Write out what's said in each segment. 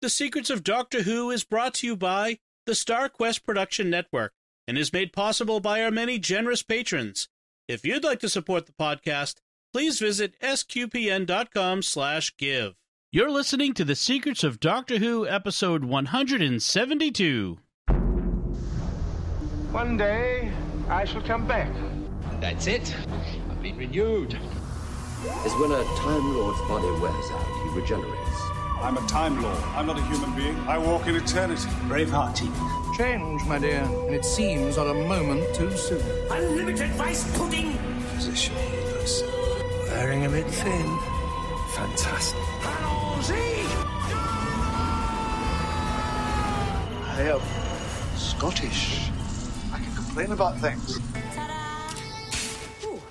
The Secrets of Doctor Who is brought to you by the Star Quest Production Network and is made possible by our many generous patrons. If you'd like to support the podcast, please visit sqpn.com/give. You're listening to The Secrets of Doctor Who, episode 172. One day, I shall come back. That's it. I've been renewed. Is when a Time Lord's body wears out, he regenerates. I'm a Time Lord. I'm not a human being. I walk in eternity. Braveheart team. Change, my dear, and it seems not a moment too soon. Unlimited rice pudding. Position he looks wearing a bit thin. Fantastic. I am Scottish. I can complain about things. Ooh.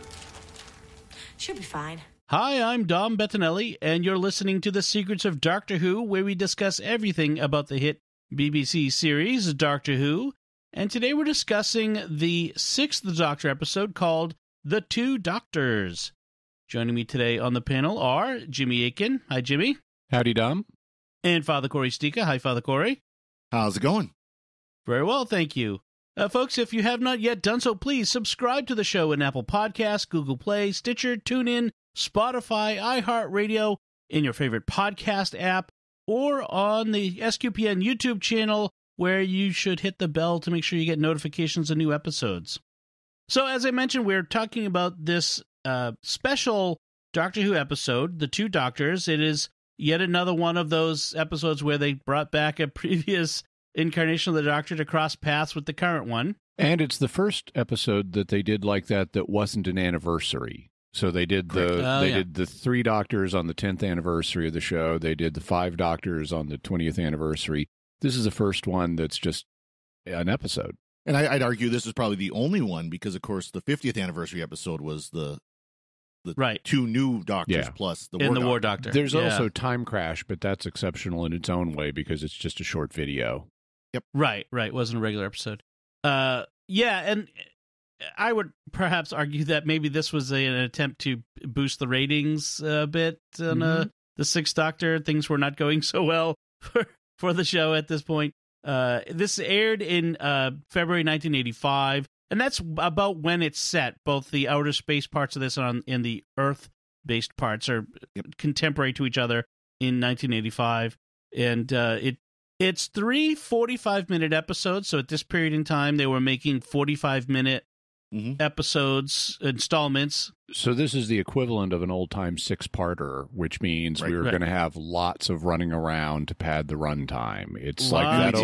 Should be fine. Hi, I'm Dom Bettinelli, and you're listening to The Secrets of Doctor Who, where we discuss everything about the hit BBC series Doctor Who. And today we're discussing the 6th Doctor episode called The Two Doctors. Joining me today on the panel are Jimmy Aiken. Hi, Jimmy. Howdy, Dom. And Father Corey Stika. Hi, Father Corey. How's it going? Very well, thank you. Folks, if you have not yet done so, please subscribe to the show in Apple Podcasts, Google Play, Stitcher, TuneIn, Spotify, iHeartRadio, in your favorite podcast app, or on the SQPN YouTube channel, where you should hit the bell to make sure you get notifications of new episodes. So, as I mentioned, we're talking about this special Doctor Who episode, The Two Doctors. It is yet another one of those episodes where they brought back a previous incarnation of the Doctor to cross paths with the current one. And it's the first episode that they did like that wasn't an anniversary. So they did did the 3 Doctors on the 10th anniversary of the show. They did the 5 Doctors on the 20th anniversary. This is the first one that's just an episode. And I'd argue this is probably the only one because, of course, the 50th anniversary episode was the right. 2 new Doctors plus the War Doctor. There's also Time Crash, but that's exceptional in its own way because it's just a short video. Yep. Right. It wasn't a regular episode. And I would perhaps argue that maybe this was an attempt to boost the ratings a bit on the 6th Doctor. Things were not going so well for the show at this point. This aired in February 1985, and that's about when it's set. Both the outer space parts of this and the Earth-based parts are contemporary to each other in 1985. And it's 3 45-minute episodes, so at this period in time, they were making 45-minute episodes, installments. So this is the equivalent of an old-time 6-parter, which means we were going to have lots of running around to pad the runtime. It's like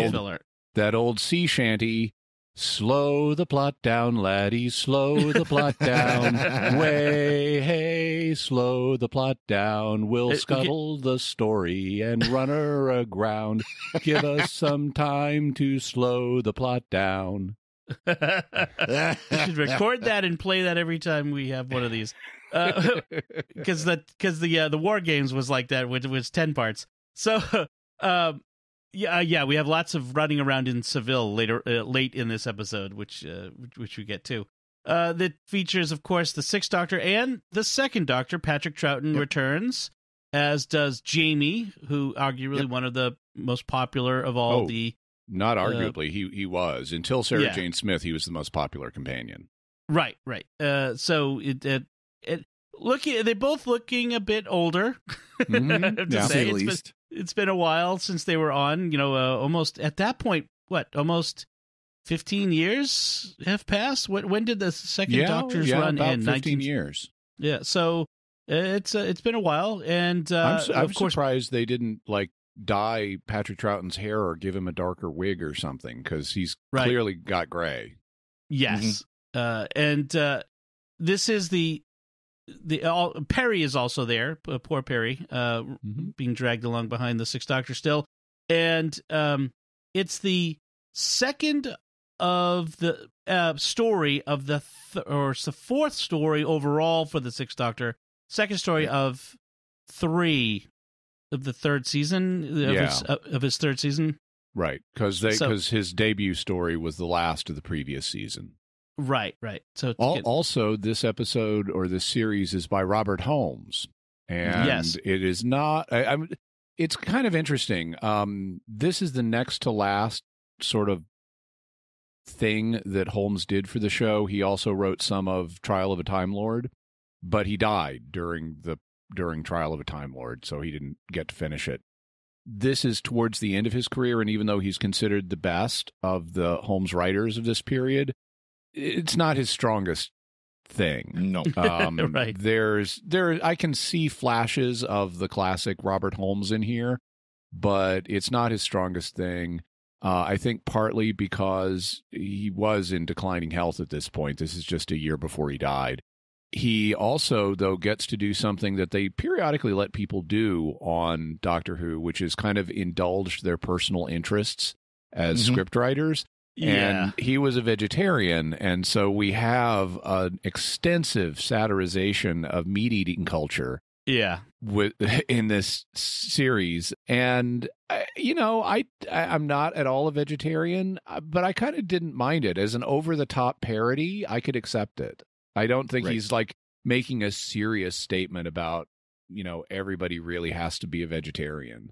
that old sea shanty. Slow the plot down, laddies, slow the plot down. Way, hey, slow the plot down. We'll scuttle the story and run her aground. Give us some time to slow the plot down. We should record that and play that every time we have one of these. Because the War Games was like that, which was 10 parts. So, we have lots of running around in Seville late in this episode, which we get to. That features, of course, the 6th Doctor and the 2nd Doctor. Patrick Troughton returns, as does Jamie, who arguably one of the most popular of all the. Not arguably, he was until Sarah Jane Smith. He was the most popular companion. Right. So they're both looking a bit older. To say it's been a while since they were on. Almost at that point. Almost 15 years have passed. When did the 2nd Doctor's run about in? 15 years. Yeah. So it's been a while, and I'm of course, surprised they didn't dye Patrick Troughton's hair or give him a darker wig or something, because he's clearly got gray. Yes. And this is Perry is also there. Poor Perry, being dragged along behind the 6th Doctor still. And it's the second of the story of the it's the 4th story overall for the 6th Doctor. Second story of 3 of the 3rd season of his 3rd season. Right, because his debut story was the last of the previous season. Right. So also, this episode or this series is by Robert Holmes, and it is not. it's kind of interesting. This is the next to last sort of thing that Holmes did for the show. He also wrote some of Trial of a Time Lord, but he died during Trial of a Time Lord, so he didn't get to finish it. This is towards the end of his career, and even though he's considered the best of the Holmes writers of this period, it's not his strongest thing. No. Right. I can see flashes of the classic Robert Holmes in here, but it's not his strongest thing. I think partly because he was in declining health at this point. This is just a year before he died. He also, though, gets to do something that they periodically let people do on Doctor Who, which is kind of indulge their personal interests as scriptwriters. Yeah. And he was a vegetarian, and so we have an extensive satirization of meat-eating culture. Yeah, in this series, and I'm not at all a vegetarian, but I kind of didn't mind it as an over-the-top parody. I could accept it. I don't think he's like making a serious statement about everybody really has to be a vegetarian.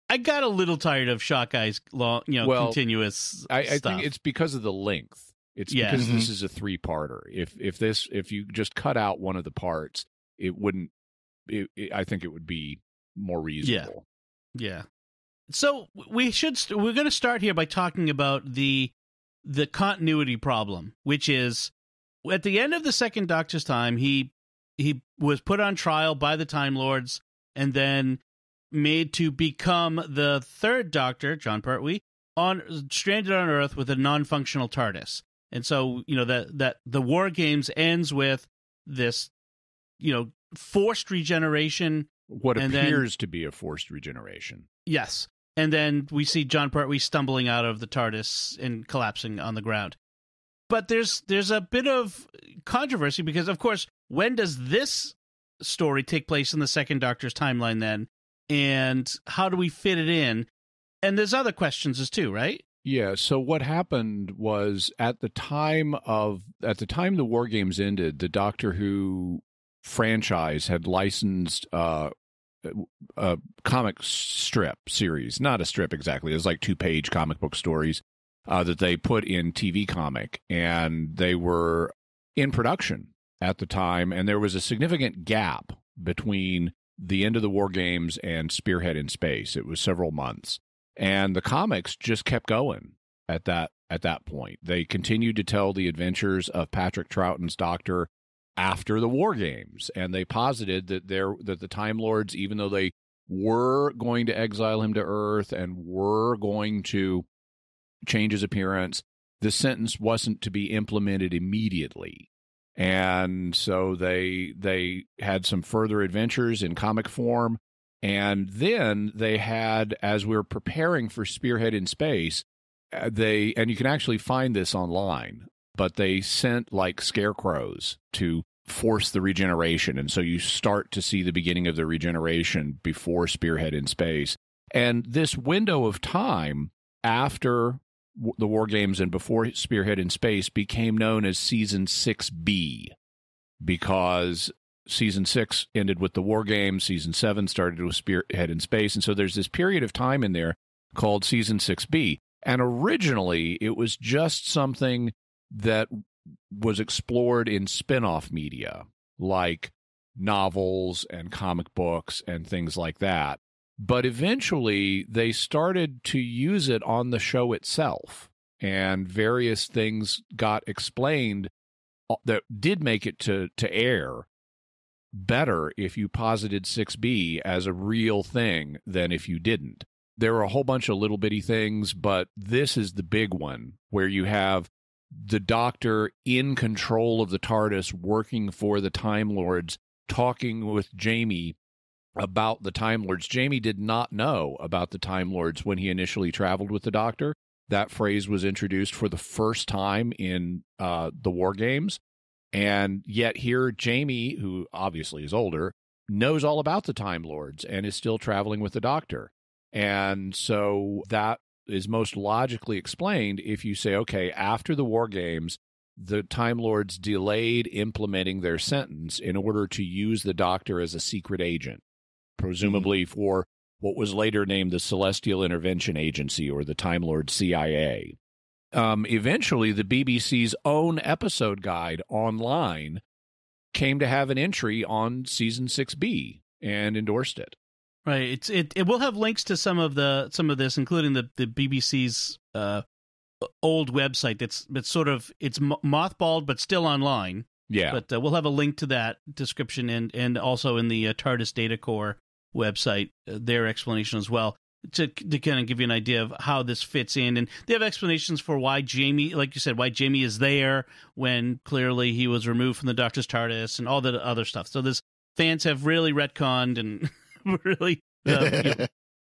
I got a little tired of Shock Eye's continuous. I stuff. think it's because of the length. It's because this is a 3-parter. If you just cut out one of the parts, it wouldn't. I think it would be more reasonable. Yeah. So we're going to start here by talking about the continuity problem, which is at the end of the Second Doctor's time, he was put on trial by the Time Lords and then made to become the Third Doctor, John Pertwee, stranded on Earth with a non-functional TARDIS. And so that the War Games ends with this forced regeneration. What appears to be a forced regeneration. Yes. And then we see John Pertwee stumbling out of the TARDIS and collapsing on the ground. But there's a bit of controversy because, of course, when does this story take place in the Second Doctor's timeline then? And how do we fit it in? And there's other questions as too, right? Yeah, so what happened was at the time the War Games ended, the Doctor Who franchise had licensed a comic strip series. Not a strip exactly. It was like 2-page comic book stories that they put in TV comic, and they were in production at the time, and there was a significant gap between the end of the War Games and Spearhead in Space. It was several months, and the comics just kept going at that point. They continued to tell the adventures of Patrick Troughton's Doctor after the War Games, and they posited that the Time Lords, even though they were going to exile him to Earth and were going to change his appearance, the sentence wasn't to be implemented immediately. And so they had some further adventures in comic form, and then they had, as we were preparing for Spearhead in Space, and you can actually find this online, but they sent like scarecrows to force the regeneration. And so you start to see the beginning of the regeneration before Spearhead in Space. And this window of time after the War Games and before Spearhead in Space became known as Season 6B, because Season 6 ended with the War Games, Season 7 started with Spearhead in Space, and so there's this period of time in there called Season 6B. And originally, it was just something that was explored in spin-off media, like novels and comic books and things like that. But eventually, they started to use it on the show itself, and various things got explained that did make it to air better if you posited 6B as a real thing than if you didn't. There are a whole bunch of little bitty things, but this is the big one, where you have the Doctor in control of the TARDIS working for the Time Lords, talking with Jamie about the Time Lords. Jamie did not know about the Time Lords when he initially traveled with the Doctor. That phrase was introduced for the first time in the War Games. And yet here, Jamie, who obviously is older, knows all about the Time Lords and is still traveling with the Doctor. And so that is most logically explained if you say, okay, after the War Games, the Time Lords delayed implementing their sentence in order to use the Doctor as a secret agent, presumably for what was later named the Celestial Intervention Agency, or the Time Lord CIA. Eventually, the BBC's own episode guide online came to have an entry on season 6B and endorsed it. Right. It will have links to some of this, including the BBC's old website that's sort of it's mothballed but still online. Yeah. But we'll have a link to that description and also in the TARDIS Data Core website, their explanation as well, to kind of give you an idea of how this fits in. And they have explanations for why Jamie, like you said, why Jamie is there when clearly he was removed from the Doctor's TARDIS and all the other stuff. So fans have really retconned and really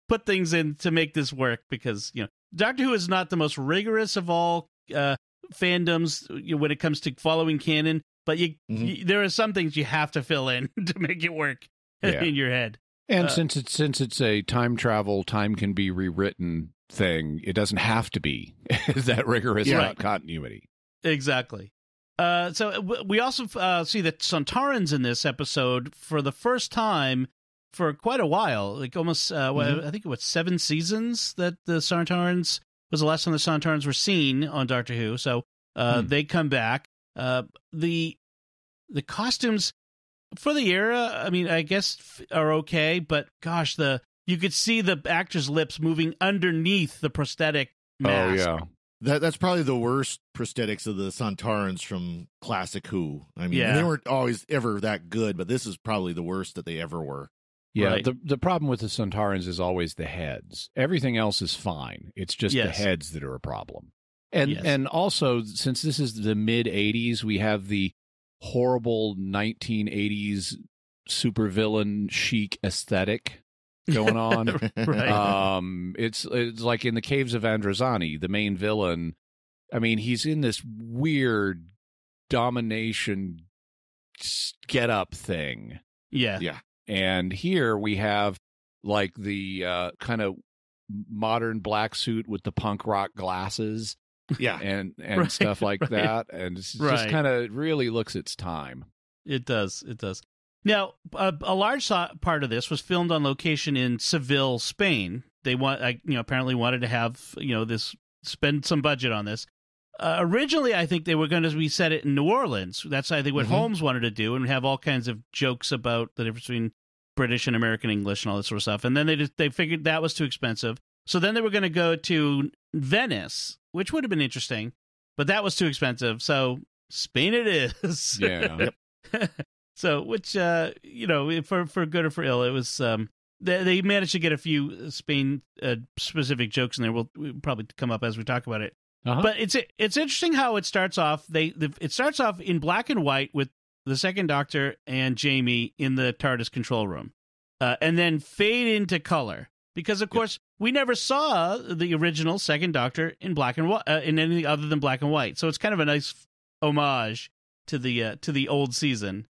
put things in to make this work, because Doctor Who is not the most rigorous of all fandoms when it comes to following canon, but there are some things you have to fill in to make it work in your head. And since it's a time travel, time can be rewritten thing, it doesn't have to be that rigorous continuity. Exactly. So we also see that Sontarans in this episode for the first time for quite a while, like almost, I think it was 7 seasons that the Sontarans was the last time the Sontarans were seen on Doctor Who. So they come back. The costumes for the era, I mean, I guess are okay, but gosh, you could see the actors' lips moving underneath the prosthetic mask. Oh, yeah. That's probably the worst prosthetics of the Sontarans from classic Who. I mean, they weren't always ever that good, but this is probably the worst that they ever were. Yeah, right. The problem with the Sontarans is always the heads. Everything else is fine. It's just the heads that are a problem. And also, since this is the mid-'80s, we have the horrible 1980s supervillain chic aesthetic going on. Right. It's like in the Caves of Androzani, the main villain. I mean, he's in this weird domination get-up thing. Yeah. Yeah. And here we have like the kind of modern black suit with the punk rock glasses. Yeah. And stuff like that. And it's just kind of really looks its time. It does. Now, a large part of this was filmed on location in Seville, Spain. They apparently wanted to have, spend some budget on this. Originally, I think they were going to be set it in New Orleans. That's, I think, what Holmes wanted to do, and have all kinds of jokes about the difference between British and American English and all that sort of stuff. And then they figured that was too expensive. So then they were going to go to Venice, which would have been interesting, but that was too expensive. So Spain it is. Yeah. So, which, for good or for ill, it was, they managed to get a few Spain specific jokes in there. We'll probably come up as we talk about it. But it's interesting how it starts off. It starts off in black and white with the Second Doctor and Jamie in the TARDIS control room, and then fade into color, because of course we never saw the original Second Doctor in black and white, in anything other than black and white. So it's kind of a nice homage to the old season.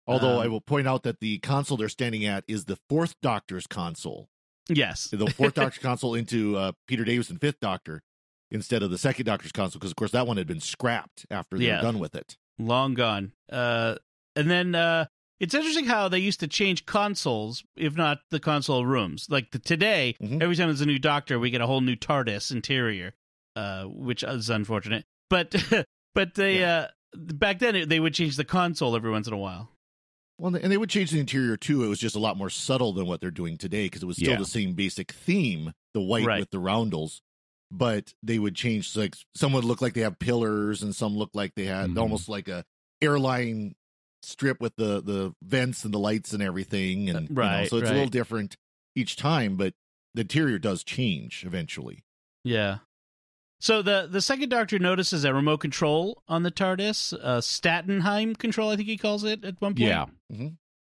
Although I will point out that the console they're standing at is the Fourth Doctor's console. Yes, the Fourth Doctor's console into Peter Davison, Fifth Doctor, instead of the Second Doctor's console, because of course that one had been scrapped after they were done with it. Long gone. And then it's interesting how they used to change consoles, if not the console rooms. Like today, every time there's a new Doctor, we get a whole new TARDIS interior, which is unfortunate. But they back then they would change the console every once in a while. Well, and they would change the interior too. It was just a lot more subtle than what they're doing today, because it was still the same basic theme, the white with the roundels. But they would change, like some would look like they have pillars, and some look like they had almost like a airline strip with the vents and the lights and everything. And so it's a little different each time, but the interior does change eventually. Yeah. So the Second Doctor notices a remote control on the TARDIS, Stattenheim control, I think he calls it at one point. Yeah.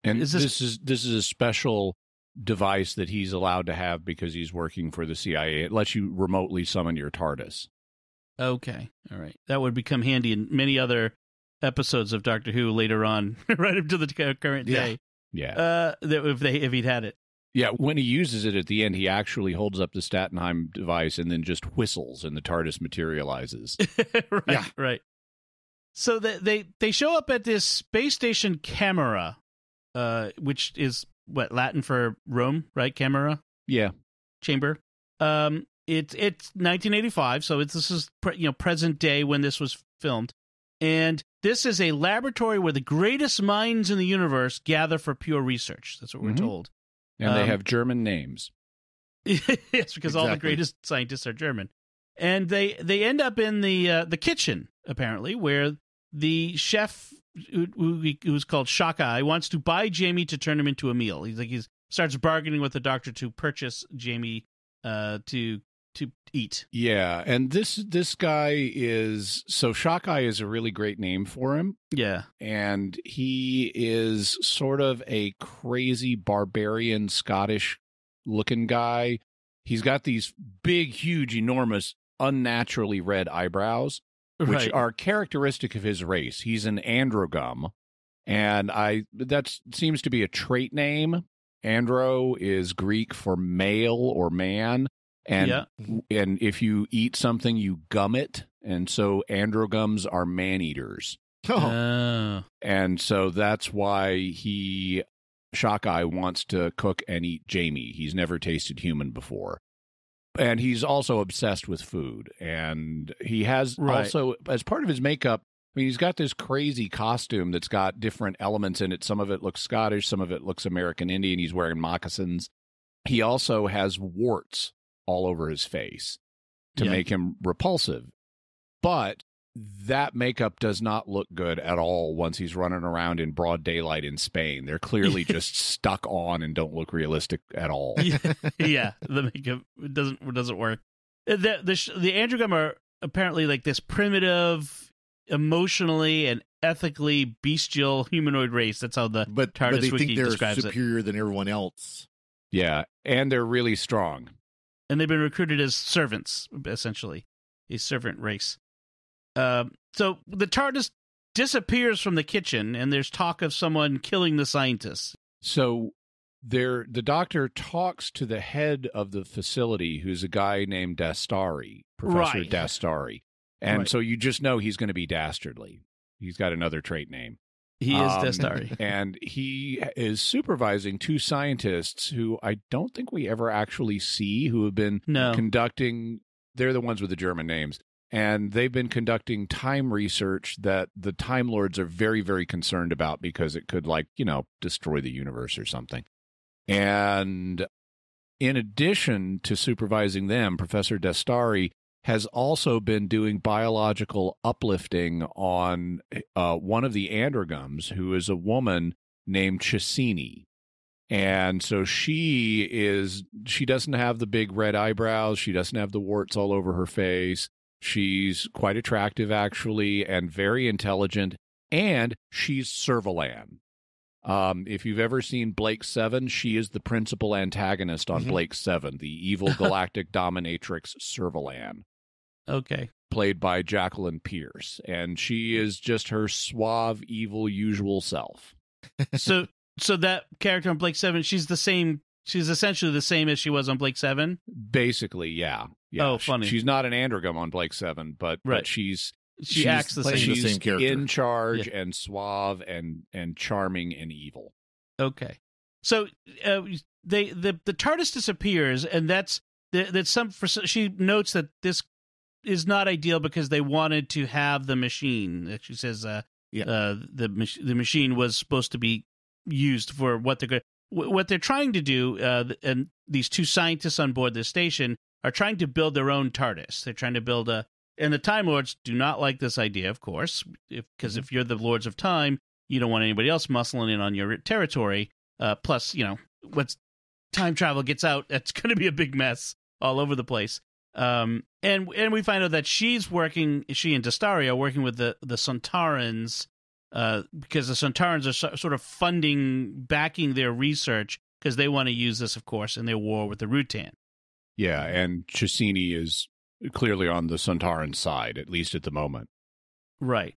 And this is a special device that he's allowed to have because he's working for the CIA. It lets you remotely summon your TARDIS. Okay. All right. That would become handy in many other episodes of Doctor Who later on, right up to the current day. Yeah. If he'd had it. Yeah, when he uses it at the end, he actually holds up the Stattenheim device and then just whistles, and the TARDIS materializes. Right. So they show up at this space station camera, which is what, Latin for room, right? Camera. Yeah. chamber. It's 1985, so this is present day when this was filmed, and this is a laboratory where the greatest minds in the universe gather for pure research. That's what we're told, and they have German names. Yes, because all the greatest scientists are German, and they end up in the kitchen apparently, where the chef, who's called Shakai, wants to buy Jamie to turn him into a meal. He starts bargaining with the doctor to purchase Jamie to eat. Yeah, and this guy is, so Shakai is a really great name for him. Yeah. And he is sort of a crazy barbarian Scottish looking guy. He's got these big, huge, enormous, unnaturally red eyebrows, which are characteristic of his race. He's an androgum, and that seems to be a trait name. Andro is Greek for male or man. And if you eat something, you gum it. And so androgums are man-eaters. And so that's why Shakai wants to cook and eat Jamie. He's never tasted human before. And he's also obsessed with food. And he has also, as part of his makeup, I mean, he's got this crazy costume that's got different elements in it. Some of it looks Scottish, some of it looks American Indian. He's wearing moccasins. He also has warts all over his face to make him repulsive. But that makeup does not look good at all once he's running around in broad daylight in Spain. They're clearly just stuck on and don't look realistic at all. Yeah, the makeup doesn't work. The androgum are apparently like this primitive, emotionally and ethically bestial humanoid race. That's how the TARDIS Wiki describes it. But they think they're superior than everyone else. Yeah, and they're really strong. And they've been recruited as servants, essentially, a servant race. So the TARDIS disappears from the kitchen, and there's talk of someone killing the scientists. So the doctor talks to the head of the facility, who's a guy named Dastari, Professor Dastari. And so you just know he's going to be dastardly. He's got another trait name. He is Dastari. And he is supervising two scientists who I don't think we ever actually see, who have been conducting, they're the ones with the German names, and they've been conducting time research that the Time Lords are very, very concerned about because it could, destroy the universe or something. And in addition to supervising them, Professor Dastari has also been doing biological uplifting on one of the androgums, who is a woman named Chesini. And so she doesn't have the big red eyebrows. She doesn't have the warts all over her face. She's quite attractive, actually, and very intelligent. And she's Servalan. If you've ever seen Blake 7, she is the principal antagonist on Blake 7, the evil galactic dominatrix Servalan. Okay. Played by Jacqueline Pierce. And she is just her suave, evil, usual self. So that character on Blake 7, she's essentially the same as she was on Blake 7? Basically, yeah. Oh, funny. She's not an androgum on Blake 7, but she acts the same. She's the same character. In charge and suave and charming and evil. Okay. So the TARDIS disappears, and she notes that this is not ideal because they wanted to have the machine. She says the machine was supposed to be used for what they're trying to do, and these two scientists on board this station are trying to build their own TARDIS. They're trying to build and the Time Lords do not like this idea, of course, because if you're the Lords of Time, you don't want anybody else muscling in on your territory. Plus, once time travel gets out, it's going to be a big mess all over the place. And we find out that she and Dastari are working with the Sontarans, because the Sontarans are sort of backing their research because they want to use this, of course, in their war with the Rutan. Yeah, and Chesini is clearly on the Sontaran side, at least at the moment. Right.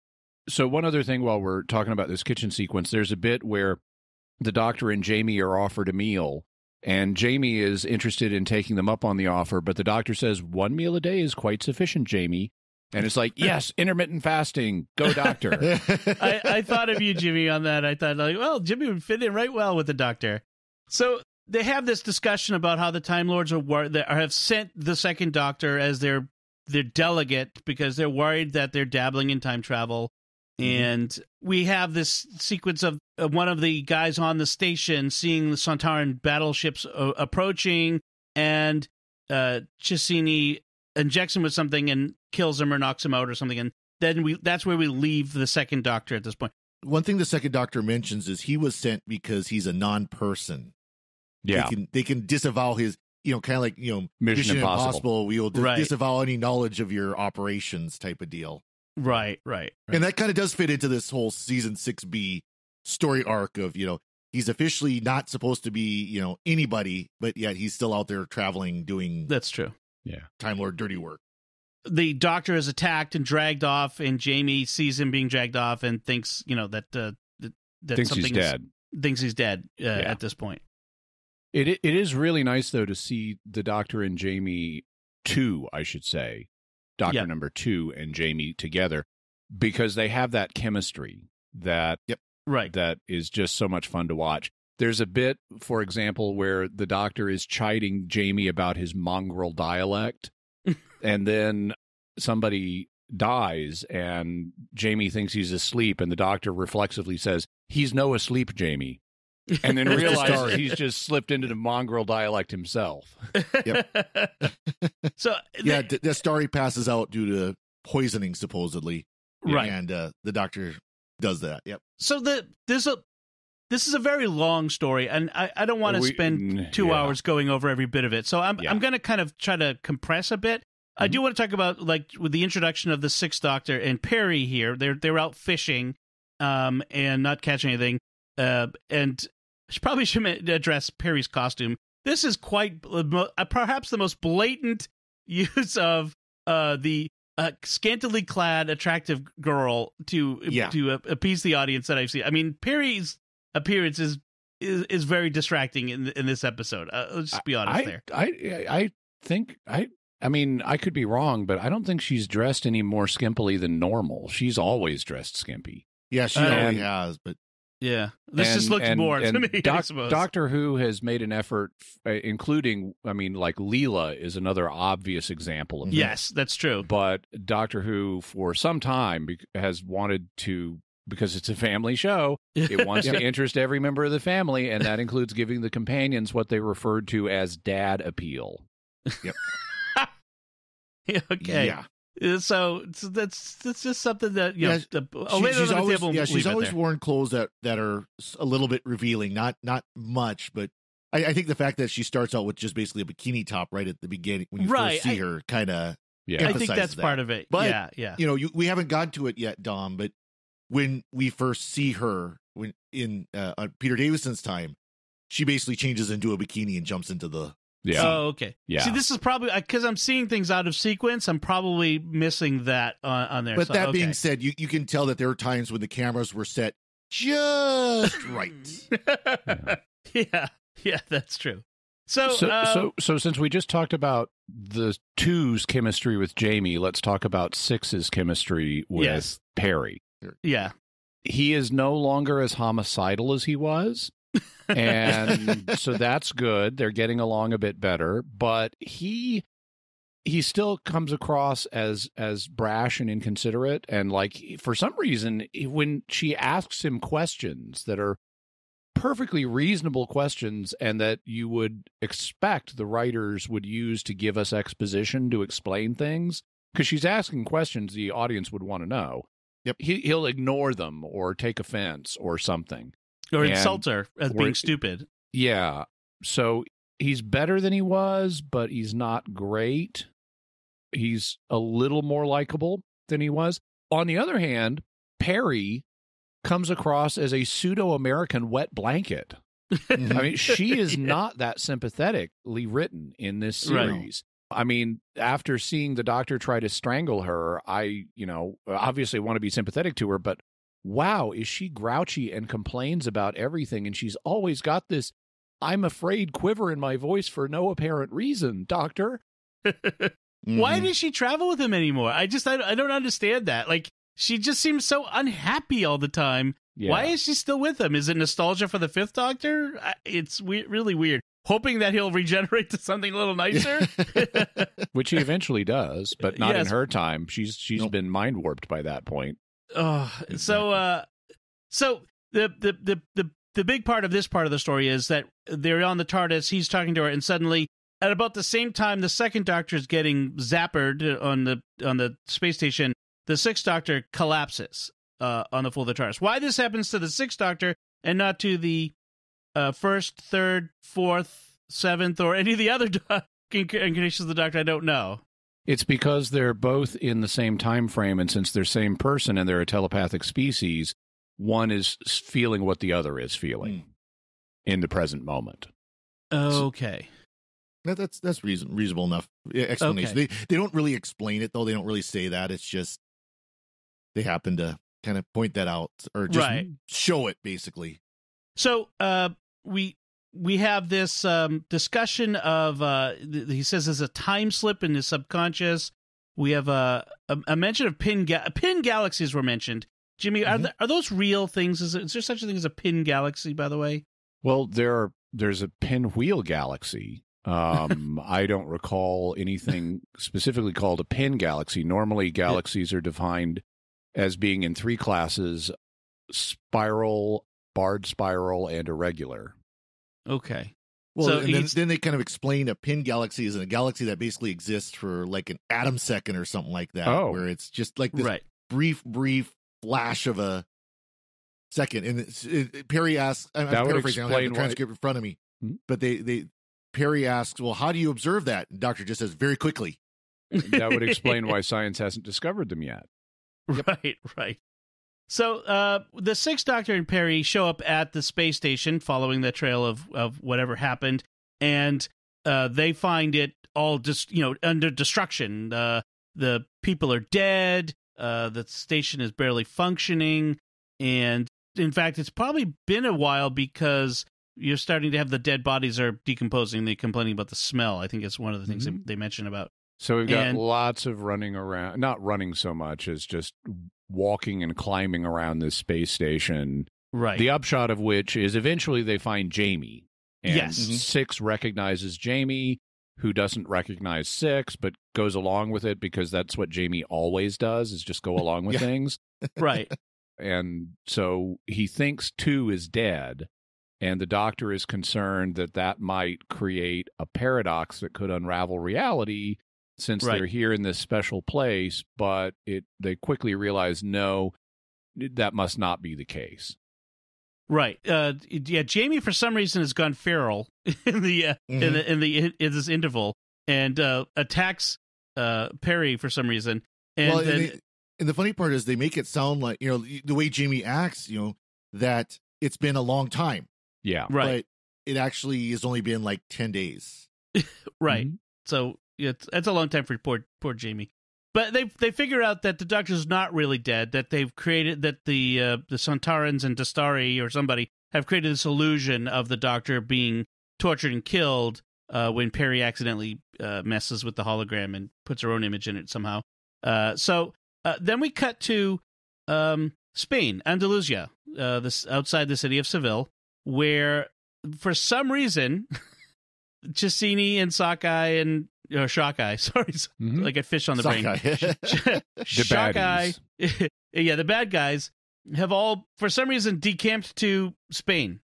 So one other thing while we're talking about this kitchen sequence, there's a bit where the Doctor and Jamie are offered a meal, and Jamie is interested in taking them up on the offer, but the Doctor says, 1 meal a day is quite sufficient, Jamie. And it's like, yes, intermittent fasting. Go, Doctor. I thought of you, Jimmy, on that. I thought, Jimmy would fit in right well with the Doctor. So they have this discussion about how the Time Lords have sent the Second Doctor as their delegate because they're worried that they're dabbling in time travel. And we have this sequence of one of the guys on the station seeing the Sontaran battleships approaching, and Chesini injects him with something and kills him or knocks him out or something. And then that's where we leave the Second Doctor at this point. One thing the Second Doctor mentions is he was sent because he's a non-person. Yeah. They can disavow his, kind of like, Mission Impossible. We will disavow any knowledge of your operations type of deal. Right. And that kind of does fit into this whole season 6B story arc of, he's officially not supposed to be, anybody, but yet he's still out there traveling, doing That's true. Yeah. Time Lord dirty work. The Doctor is attacked and dragged off, and Jamie sees him being dragged off and thinks, that thinks he's dead. Thinks he's dead at this point. It is really nice, though, to see the Doctor and Jamie 2, I should say, Doctor number 2 and Jamie together, because they have that chemistry that that is just so much fun to watch. There's a bit, for example, where the Doctor is chiding Jamie about his mongrel dialect, and then somebody dies, and Jamie thinks he's asleep, and the Doctor reflexively says, "He's no asleep, Jamie." And then realizes he's just slipped into the mongrel dialect himself. Yep. So the story passes out due to poisoning, supposedly. Right. And the Doctor does that. Yep. So this is a very long story, and I don't want to spend 2 hours going over every bit of it. So I'm going to kind of try to compress a bit. I do want to talk about, like, with the introduction of the Sixth Doctor and Perry here. They're out fishing, and not catching anything. And I probably should address Perry's costume. This is quite perhaps the most blatant use of the scantily clad, attractive girl to appease the audience that I've seen. I mean, Perry's appearance is very distracting in this episode. Let's just be honest there. I think I mean, I could be wrong, but I don't think she's dressed any more skimpily than normal. She's always dressed skimpy. Yeah, she always has, but. Yeah, this just looks more to me, I suppose. Doctor Who has made an effort, including, like Leela is another obvious example of yes, that's true. But Doctor Who, for some time, has wanted to, because it's a family show, it wants to interest every member of the family, and that includes giving the companions what they referred to as dad appeal. Yep. Okay. Yeah. So that's just something that she's always worn clothes that are a little bit revealing, not much, but I think the fact that she starts out with just basically a bikini top right at the beginning when you first see her kind of I think that's part of it. But, yeah. We haven't gotten to it yet, Dom, but when we first see her in Peter Davison's time, she basically changes into a bikini and jumps into the. Yeah. Oh, okay. Yeah. See, this is probably because I'm seeing things out of sequence. I'm probably missing that on there. But that being said, you can tell that there are times when the cameras were set just right. Yeah, that's true. So since we just talked about the 2's chemistry with Jamie, let's talk about 6's chemistry with Perry. Yeah. He is no longer as homicidal as he was. And so that's good. They're getting along a bit better, but he still comes across as brash and inconsiderate. And like, for some reason, when she asks him questions that are perfectly reasonable questions and that you would expect the writers would use to give us exposition to explain things, because she's asking questions the audience would want to know. Yep. He'll ignore them or take offense or something. Or insult her as being stupid. Yeah. So he's better than he was, but he's not great. He's a little more likable than he was. On the other hand, Perry comes across as a pseudo-American wet blanket. I mean, she is not that sympathetically written in this series. Right. I mean, after seeing the Doctor try to strangle her, I, obviously want to be sympathetic to her, but wow, is she grouchy and complains about everything, and she's always got this I'm afraid quiver in my voice for no apparent reason, Doctor. Why does she travel with him anymore? I don't understand that. Like, she just seems so unhappy all the time. Yeah. Why is she still with him? Is it nostalgia for the Fifth Doctor? It's really weird. hoping that he'll regenerate to something a little nicer. Which he eventually does, but not in her time. She's been mind warped by that point. Oh, exactly. So the big part of this part of the story is that they're on the TARDIS. He's talking to her, and suddenly, at about the same time, the second Doctor is getting zappered on the space station. The Sixth Doctor collapses on the floor of the TARDIS. Why this happens to the Sixth Doctor and not to the first, third, fourth, seventh, or any of the other incarnations of the Doctor, I don't know. It's because they're both in the same time frame, and since they're same person and they're a telepathic species, one is feeling what the other is feeling in the present moment. Okay. That's reasonable enough explanation. Okay. They don't really explain it, though. They don't really say that. It's just they happen to kind of point that out or just show it, basically. So we have this discussion of, he says there's a time slip in his subconscious. We have a mention of pin galaxies were mentioned. Jimmy, are those real things? Is there such a thing as a pin galaxy, by the way? Well, there's a pinwheel galaxy. I don't recall anything specifically called a pin galaxy. Normally, galaxies are defined as being in three classes: spiral, barred spiral, and irregular. Okay. Well, so and then they kind of explain a pin galaxy is a galaxy that basically exists for like an atom second or something like that, where it's just like this brief flash of a second. And Perry asks, I'm paraphrasing, I don't have the transcript in front of me, but Perry asks, well, how do you observe that? And Doctor just says, very quickly. That would explain why science hasn't discovered them yet. Right. So the Sixth Doctor and Perry show up at the space station following the trail of whatever happened, and they find it all just, under destruction. The people are dead. The station is barely functioning, and in fact, it's probably been a while because you're starting to have the dead bodies are decomposing. They're complaining about the smell. I think it's one of the things they mention about. So we've got lots of running around, not running so much as just walking and climbing around this space station. Right. The upshot of which is eventually they find Jamie. And Six recognizes Jamie, who doesn't recognize Six, but goes along with it because that's what Jamie always does, is just go along with things. Right. And so he thinks Two is dead, and the Doctor is concerned that might create a paradox that could unravel reality since they're here in this special place, but they quickly realize, no, that must not be the case. Right. Jamie for some reason has gone feral in this interval and attacks Perry for some reason. And and the funny part is they make it sound like, the way Jamie acts, that it's been a long time. Yeah. Right. But it actually has only been like 10 days. Right. Mm-hmm. So it's a long time for poor Jamie. But they figure out that the Doctor's not really dead, that they've created, that the Sontarans and Dastari or somebody have created this illusion of the Doctor being tortured and killed when Perry accidentally messes with the hologram and puts her own image in it somehow. So then we cut to Spain, Andalusia, this outside the city of Seville, where for some reason Cassini and Sockeye and Shockeye, sorry, like a fish on the brain. The Shockeye, the bad guys have all, for some reason, decamped to Spain.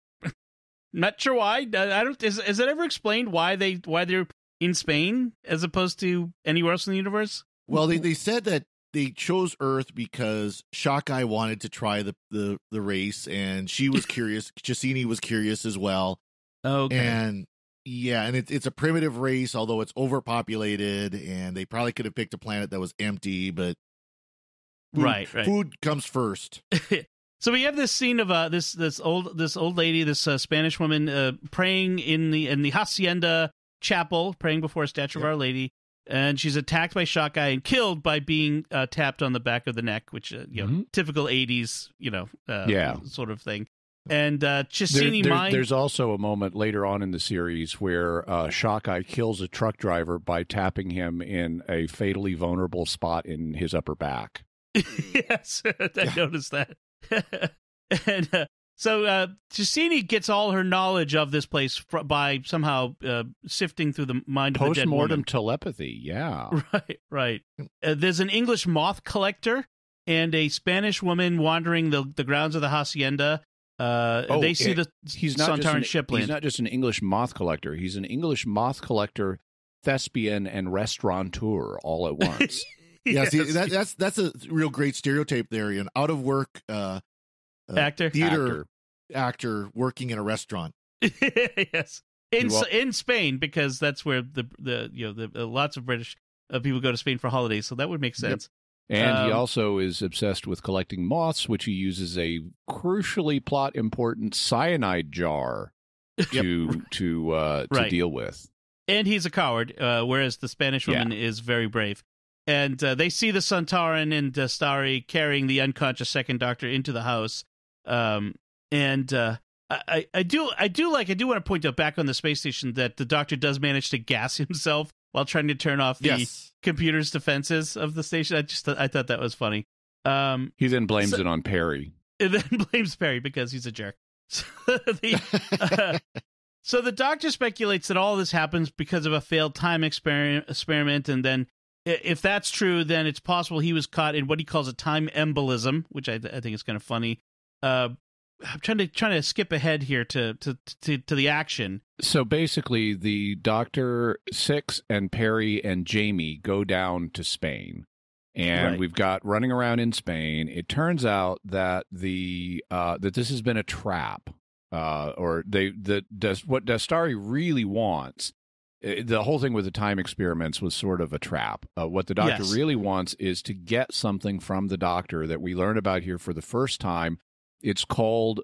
Not sure why. I don't. Is it ever explained why they're in Spain as opposed to anywhere else in the universe? Well, they said that they chose Earth because Shockeye wanted to try the race, and she was curious. Cassini was curious as well. Okay. And it's a primitive race, although it's overpopulated, and they probably could have picked a planet that was empty, but food comes first. So we have this scene of this old lady, this Spanish woman praying in the hacienda chapel, praying before a statue of Our Lady, and she's attacked by Shockeye and killed by being tapped on the back of the neck, which typical 80s sort of thing. And Cassini there's also a moment later on in the series where Shockeye kills a truck driver by tapping him in a fatally vulnerable spot in his upper back. Yes, I noticed that. And So Ticini gets all her knowledge of this place by somehow sifting through the mind of the dead woman. Post-mortem telepathy, yeah. Right. There's an English moth collector and a Spanish woman wandering the grounds of the hacienda. They see the Sontaran ship land. He's not just an English moth collector. He's an English moth collector, thespian, and restaurateur all at once. Yeah, see, that's a real great stereotype there. An out-of-work theater actor working in a restaurant. Yes, in Spain, because that's where the lots of British people go to Spain for holidays, so that would make sense. Yep. And he also is obsessed with collecting moths, which he uses a crucially plot important cyanide jar to deal with. And he's a coward, whereas the Spanish woman is very brave. And they see the Sontaran and Dastari carrying the unconscious second Doctor into the house. I do want to point out back on the space station that the Doctor does manage to gas himself while trying to turn off the computer's defenses of the station. I thought that was funny. He then blames it on Perry. And then blames Perry because he's a jerk. So the Doctor speculates that all this happens because of a failed time experiment, and then if that's true, then it's possible he was caught in what he calls a time embolism, which I think is kind of funny. I'm trying to skip ahead here to the action. So basically, the Dr. Six and Perry and Jamie go down to Spain, and we've got running around in Spain. It turns out that that this has been a trap, what Dastari really wants. The whole thing with the time experiments was sort of a trap. What the Doctor really wants is to get something from the Doctor that we learn about here for the first time. It's called,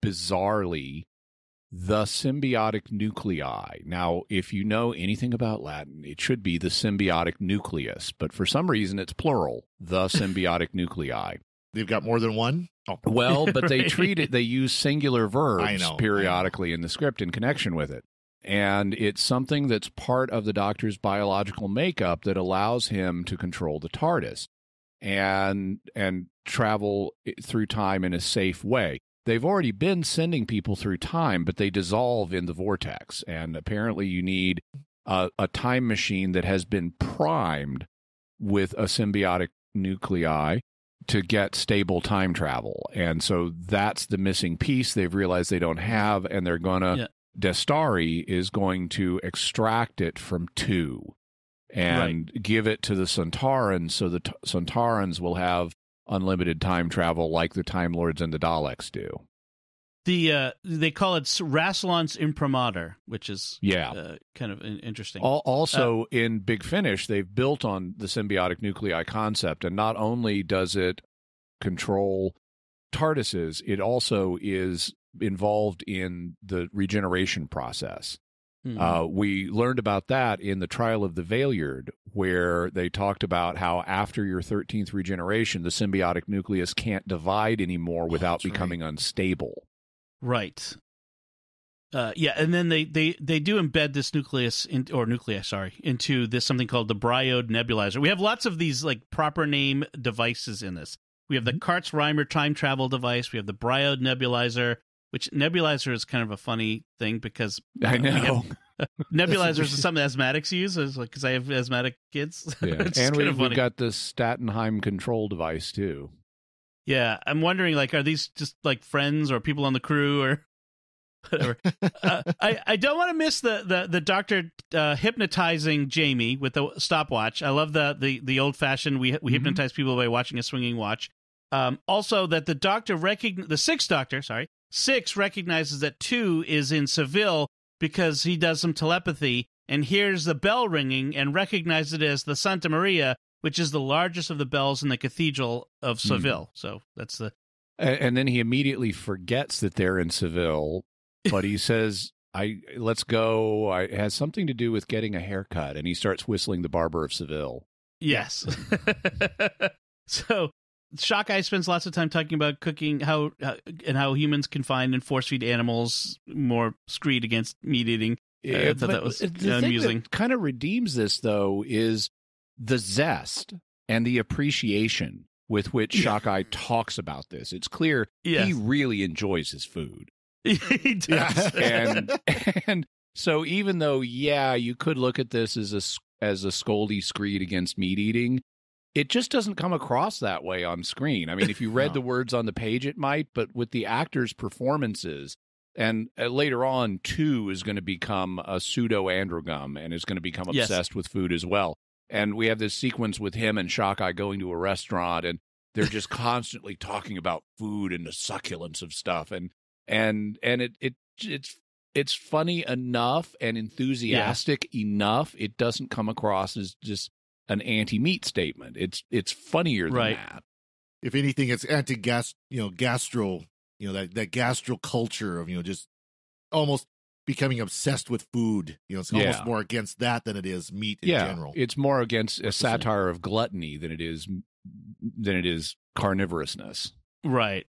bizarrely, the symbiotic nuclei. Now, if you know anything about Latin, it should be the symbiotic nucleus, but for some reason it's plural, the symbiotic nuclei. They've got more than one? Oh. Well, but they they use singular verbs periodically in the script in connection with it. And it's something that's part of the Doctor's biological makeup that allows him to control the TARDIS and travel through time in a safe way. They've already been sending people through time, but they dissolve in the vortex. And apparently you need a time machine that has been primed with a symbiotic nuclei to get stable time travel. And so that's the missing piece they've realized they don't have, and they're going to... Dastari is going to extract it from 2 and give it to the Sontarans, so the Sontarans will have unlimited time travel like the Time Lords and the Daleks do. They call it Rassilon's imprimatur, which is kind of interesting. Also, in Big Finish, they've built on the symbiotic nuclei concept, and not only does it control TARDISes, it also is involved in the regeneration process. We learned about that in the Trial of the Valeyard, where they talked about how after your 13th regeneration, the symbiotic nucleus can't divide anymore without becoming unstable. Right. And then they do embed this nucleus into this something called the Bryode nebulizer. We have lots of these like proper name devices in this. We have the Karts-Reimer time travel device. We have the Bryode nebulizer, which nebulizer is kind of a funny thing because I know nebulizers is something asthmatics use, because I have asthmatic kids. Yeah. And we've got the Statenheim control device too. Yeah, I'm wondering, like, are these just like friends or people on the crew or whatever? I don't want to miss the Doctor hypnotizing Jamie with the stopwatch. I love the old fashioned we hypnotize people by watching a swinging watch. Also, that the Doctor the Sixth Doctor, Six recognizes that 2 is in Seville because he does some telepathy and hears the bell ringing and recognizes it as the Santa Maria, which is the largest of the bells in the Cathedral of Seville. So that's the... And then he immediately forgets that they're in Seville, but he says, let's go. It has something to do with getting a haircut. And he starts whistling the Barber of Seville. Yes. So... Shockeye spends lots of time talking about cooking, how humans can find and force feed animals more screed against meat eating. I thought that was amusing. Thing that kind of redeems this, though, is the zest and the appreciation with which Shockeye talks about this. It's clear he really enjoys his food. He does. And so even though, you could look at this as a scoldy screed against meat eating, it just doesn't come across that way on screen. I mean, if you read the words on the page, it might, but with the actors' performances, and later on, 2 is going to become a pseudo-androgum and is going to become obsessed with food as well. And we have this sequence with him and Shockeye going to a restaurant, and they're just constantly talking about food and the succulence of stuff. And it's funny enough and enthusiastic enough. It doesn't come across as just an anti-meat statement. It's funnier than that. If anything, it's gastro, that gastro culture of, just almost becoming obsessed with food. It's almost more against that than it is meat in general. It's more against a satire of gluttony than it is carnivorousness. Right.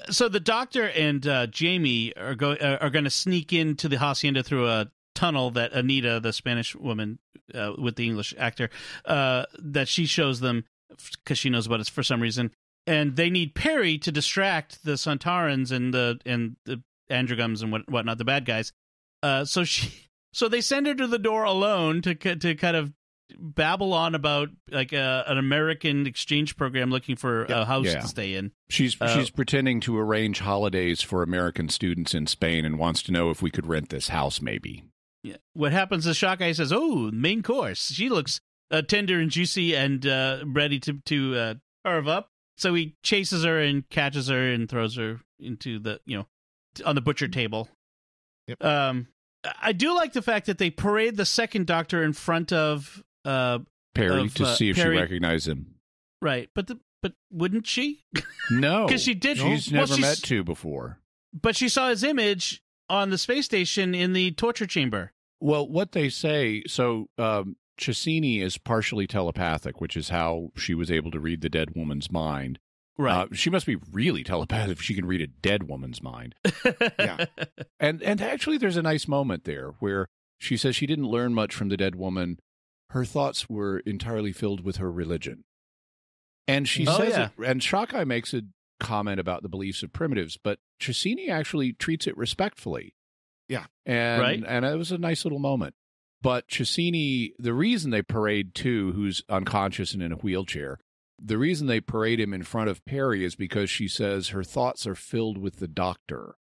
So the doctor and Jamie are going to sneak into the hacienda through a tunnel that Anita, the Spanish woman with the English actor, that she shows them because she knows about it for some reason. And they need Perry to distract the Sontarans and the Androgums and whatnot, the bad guys. So they send her to the door alone to kind of babble on about like an American exchange program looking for a house to stay in. She's pretending to arrange holidays for American students in Spain and wants to know if we could rent this house, maybe. Yeah. What happens is Shockeye says, "Oh, main course. She looks tender and juicy and ready to carve up." So he chases her and catches her and throws her into the on the butcher table. Yep. I do like the fact that they parade the second Doctor in front of Perry to see if Perry. she recognized him. Right, but wouldn't she? No, because she did. She's never met 2 before. But she saw his image on the space station in the torture chamber. Well, what they say, so Chesini is partially telepathic, which is how she was able to read the dead woman's mind. Right. She must be really telepathic if she can read a dead woman's mind. Yeah. And actually, there's a nice moment there where she says she didn't learn much from the dead woman. Her thoughts were entirely filled with her religion. And she says it, and Shockeye makes a comment about the beliefs of primitives, but Chesini actually treats it respectfully. Yeah. And it was a nice little moment. But Chesini, the reason they parade 2, who's unconscious and in a wheelchair, the reason they parade him in front of Perry is because she says her thoughts are filled with the doctor.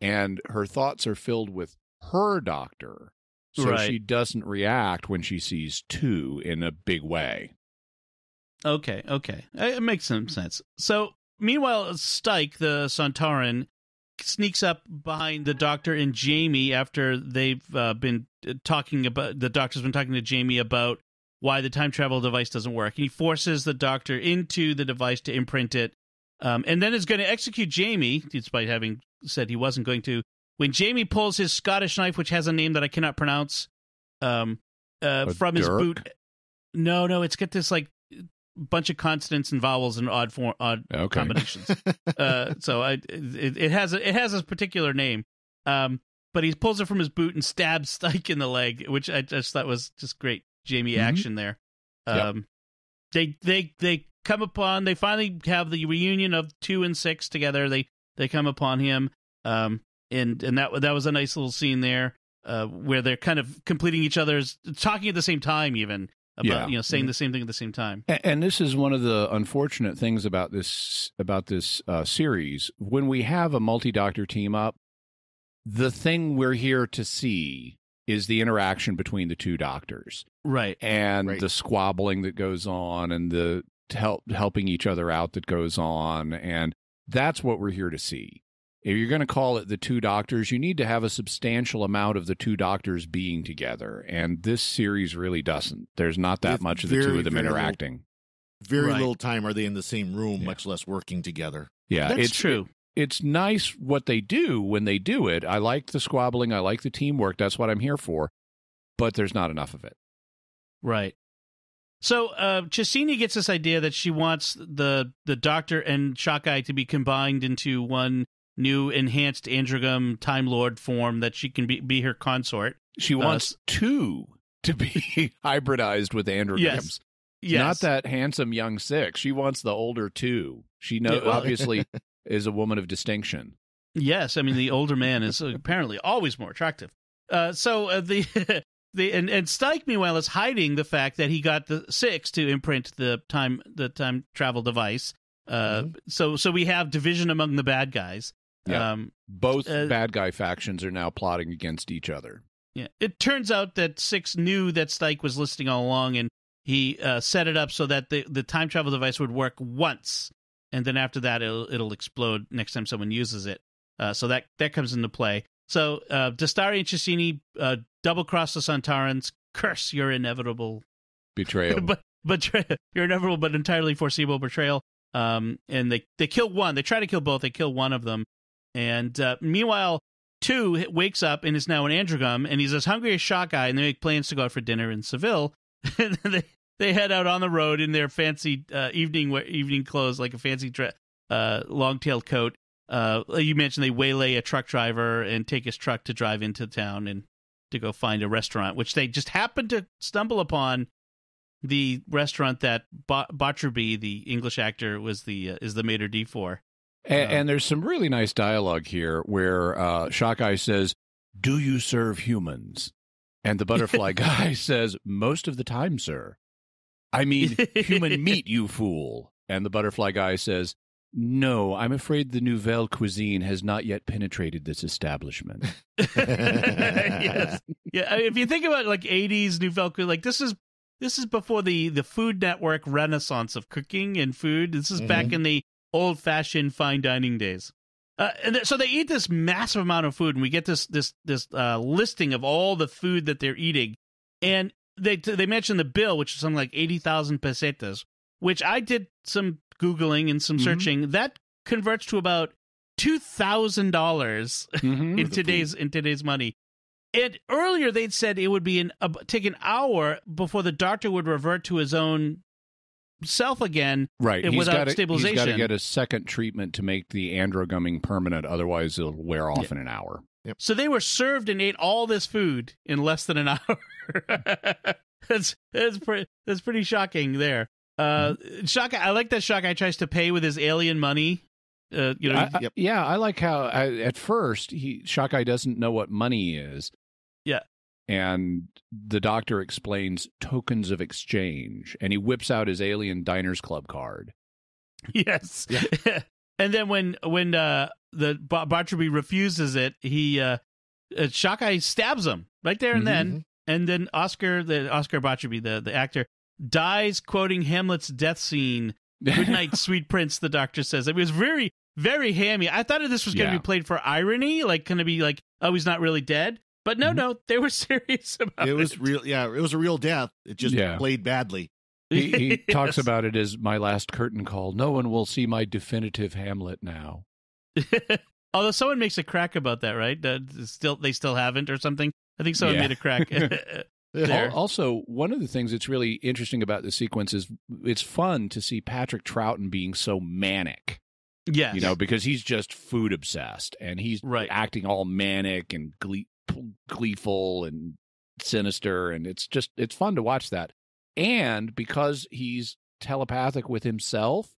And her thoughts are filled with her doctor. So she doesn't react when she sees 2 in a big way. Okay. It makes some sense. So, meanwhile, Stike, the Sontaran, sneaks up behind the Doctor and Jamie after they've been talking about... The Doctor's been talking to Jamie about why the time travel device doesn't work. He forces the Doctor into the device to imprint it, and then is going to execute Jamie, despite having said he wasn't going to, when Jamie pulls his Scottish knife, which has a name that I cannot pronounce, from his boot. No, it's got this like bunch of consonants and vowels and odd combinations. So it has a particular name. But he pulls it from his boot and stabs Stike in the leg, which I just thought was just great Jamie action there. They come upon. They finally have the reunion of 2 and 6 together. They come upon him. And that was a nice little scene there, where they're kind of completing each other's, talking at the same time, even about saying the same thing at the same time. And this is one of the unfortunate things about this series. When we have a multi-doctor team up, the thing we're here to see is the interaction between the 2 doctors, right? And the squabbling that goes on, and the helping each other out that goes on, and that's what we're here to see. If you're going to call it the 2 doctors, you need to have a substantial amount of the 2 doctors being together. And this series really doesn't. There's not that much of the 2 of them interacting. Very little time are they in the same room, much less working together. Yeah, it's true. It's nice what they do when they do it. I like the squabbling. I like the teamwork. That's what I'm here for. But there's not enough of it. Right. So Chesini gets this idea that she wants the Doctor and Shockeye to be combined into one new enhanced Androgum Time Lord form that she can be her consort. She wants 2 to be hybridized with Androgums. Not that handsome young Six. She wants the older two. She obviously is a woman of distinction. Yes, I mean the older man is apparently always more attractive. And Stike meanwhile is hiding the fact that he got the Six to imprint the time travel device. So we have division among the bad guys. Yeah. Both bad guy factions are now plotting against each other. Yeah, it turns out that Six knew that Stike was listening all along, and he set it up so that the time travel device would work once, and then after that it'll explode next time someone uses it. So that comes into play. So Dastari and Chesini double cross the Santarans, curse your inevitable betrayal, your inevitable but entirely foreseeable betrayal. And they kill one. They try to kill both. They kill one of them, and meanwhile, 2 wakes up and is now an Androgum, and he's as hungry as Shockeye, and they make plans to go out for dinner in Seville. And they head out on the road in their fancy evening clothes, like a fancy long-tailed coat. You mentioned they waylay a truck driver and take his truck to drive into town and to go find a restaurant, which they just happen to stumble upon. The restaurant that Bartleby, the English actor, is the maitre d' for. And there's some really nice dialogue here where Shockeye says, "Do you serve humans?" And the butterfly guy says, "Most of the time, sir." "I mean, human meat, you fool." And the butterfly guy says, "No, I'm afraid the Nouvelle cuisine has not yet penetrated this establishment." Yes. Yeah, if you think about like 80s Nouvelle cuisine, like this is before the Food Network renaissance of cooking and food. This is back in the old-fashioned fine dining days. So they eat this massive amount of food, and we get this listing of all the food that they're eating. And they mention the bill, which is something like 80,000 pesetas, which I did some Googling and some searching. That converts to about $2,000 in today's money. And earlier they'd said it would be take an hour before the doctor would revert to his own self again, right? Without stabilization. He's got to get a second treatment to make the androgumming permanent, otherwise it'll wear off in an hour. Yep. So they were served and ate all this food in less than an hour. That's pretty shocking there. Shockeye, I like that Shockeye tries to pay with his alien money. Yeah, I like how at first Shockeye doesn't know what money is. Yeah. And the doctor explains tokens of exchange, and he whips out his alien Diners Club card. Yes. Yeah. And then when the Bartleby refuses it, Shockeye stabs him right there and then. And then Oscar Bartleby, the actor, dies quoting Hamlet's death scene. "Good night, sweet prince," the doctor says. It was very, very hammy. I thought this was going to be played for irony, like going to be like, oh, he's not really dead. But no, they were serious about it. It was real. Yeah, it was a real death. It just played badly. He talks about it as my last curtain call. No one will see my definitive Hamlet now. Although someone makes a crack about that, right? They still haven't or something. I think someone made a crack. There. Also, one of the things that's really interesting about the sequence is it's fun to see Patrick Troughton being so manic. Yes. Because he's just food obsessed, and he's acting all manic and gleeful and sinister, and it's fun to watch that. And because he's telepathic with himself,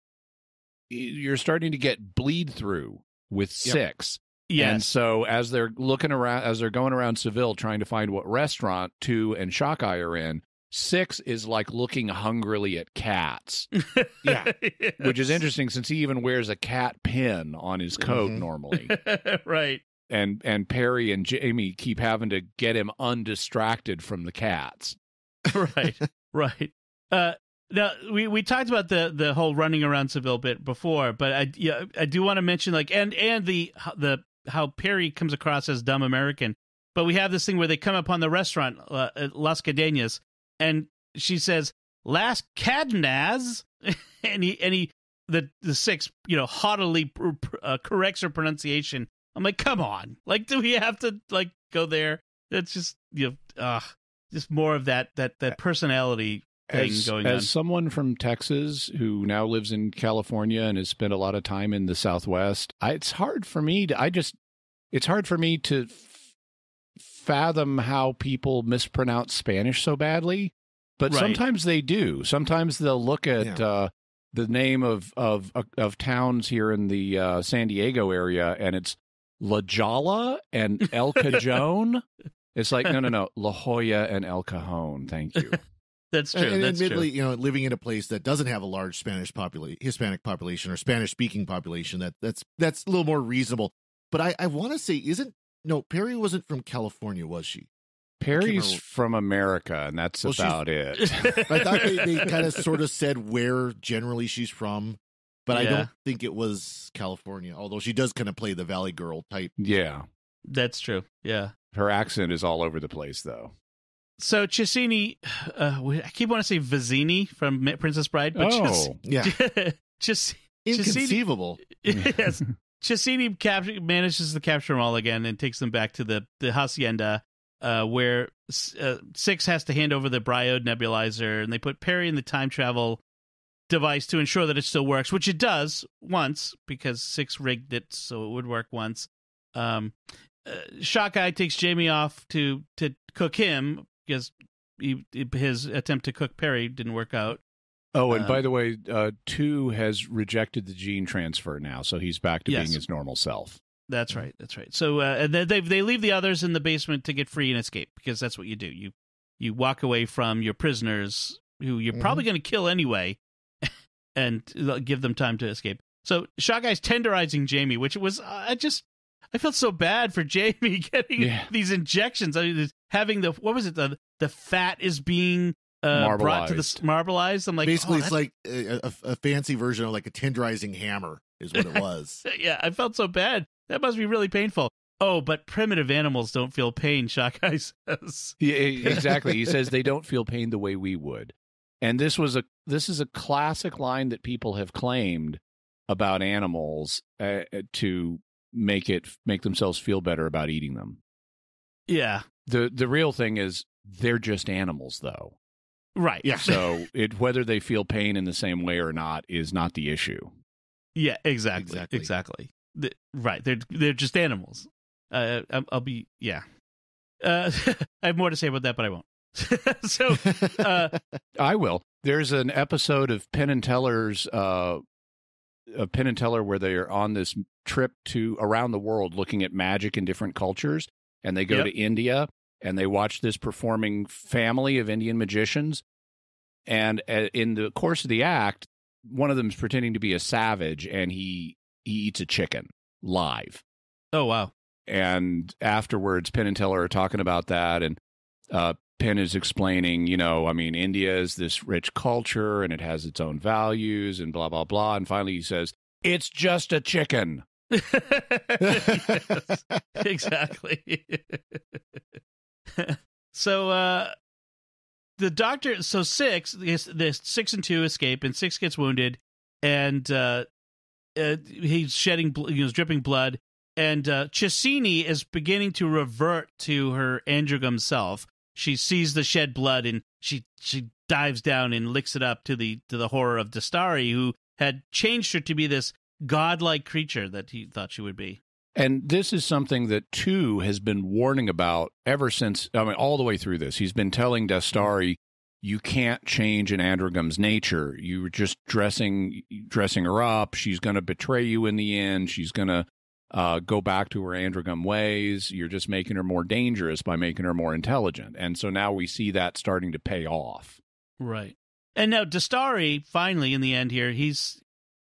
you're starting to get bleed through with Six. Yes. And so as they're going around Seville trying to find what restaurant 2 and Shockeye are in, 6 is like looking hungrily at cats. Yeah. Yes. Which is interesting since he even wears a cat pin on his coat normally. Right. And Perry and Jamie keep having to get him undistracted from the cats. Right. Right. Now we talked about the whole running around Seville bit before, but I do want to mention and the how Perry comes across as dumb American. But we have this thing where they come upon the restaurant Las Cadenas, and she says Las Cadenas, and the Six haughtily corrects her pronunciation. I'm like, come on, like, do we have to like go there? It's just just more of that personality thing going on. As someone from Texas who now lives in California and has spent a lot of time in the Southwest, it's hard for me to fathom how people mispronounce Spanish so badly. But sometimes they do. Sometimes they'll look at the name of towns here in the San Diego area, and it's La Jolla and El Cajon. It's like, no, La Jolla and El Cajon. Thank you. That's true. And that's admittedly, true. Living in a place that doesn't have a large Hispanic population or Spanish-speaking population, that's a little more reasonable. But I want to say, Perry wasn't from California, was she? Perry's from America, and that's about it. I thought they kind of sort of said where generally she's from, but I don't think it was California, although she does kind of play the Valley Girl type. Yeah. That's true. Yeah. Her accent is all over the place, though. So Cecchini, I keep wanting to say Vizzini from Princess Bride, but inconceivable. Yes, Cecchini manages to capture them all again and takes them back to the hacienda, where Six has to hand over the Bryode nebulizer, and they put Perry in the time travel device to ensure that it still works, which it does once because Six rigged it so it would work once. Shock Guy takes Jamie off to cook him because his attempt to cook Perry didn't work out. Oh, and by the way, 2 has rejected the gene transfer now, so he's back to being his normal self. That's right. So and then they leave the others in the basement to get free and escape, because that's what you do. You walk away from your prisoners who you're probably going to kill anyway, and give them time to escape. So Shock Guy's tenderizing Jamie, which was I felt so bad for Jamie getting these injections. I mean, having the fat is being brought to the marbleized. I'm like, basically, it's like a fancy version of like a tenderizing hammer is what it was. Yeah, I felt so bad. That must be really painful. Oh, but primitive animals don't feel pain, Shock Guy says. Yeah, exactly. He says they don't feel pain the way we would. And this is a classic line that people have claimed about animals to make themselves feel better about eating them. Yeah. The real thing is they're just animals, though. Right. Yeah. So whether they feel pain in the same way or not is not the issue. Yeah. Exactly. Right. They're just animals. I'll be. Yeah. I have more to say about that, but I won't. So I will. There's an episode of Penn and Teller's. Of Penn and Teller, where they are on this trip around the world looking at magic in different cultures, and they go to India and they watch this performing family of Indian magicians, and in the course of the act, one of them is pretending to be a savage, and he eats a chicken live. Oh wow. And afterwards, Penn and Teller are talking about that, and Penn is explaining, India is this rich culture and it has its own values and blah, blah, blah. And finally he says, it's just a chicken. Yes, exactly. So the doctor, Six and 2 escape, and 6 gets wounded, and he's dripping blood. And Cecchini is beginning to revert to her androgam self. She sees the shed blood, and she dives down and licks it up to the horror of Dastari, who had changed her to be this godlike creature that he thought she would be. And this is something that 2 has been warning about ever since, all the way through this. He's been telling Dastari, you can't change an androgam's nature. You're just dressing her up. She's going to betray you in the end. She's going to go back to her androgam ways. You're just making her more dangerous by making her more intelligent. And so now we see that starting to pay off. Right. And now Dastari, finally, in the end here, I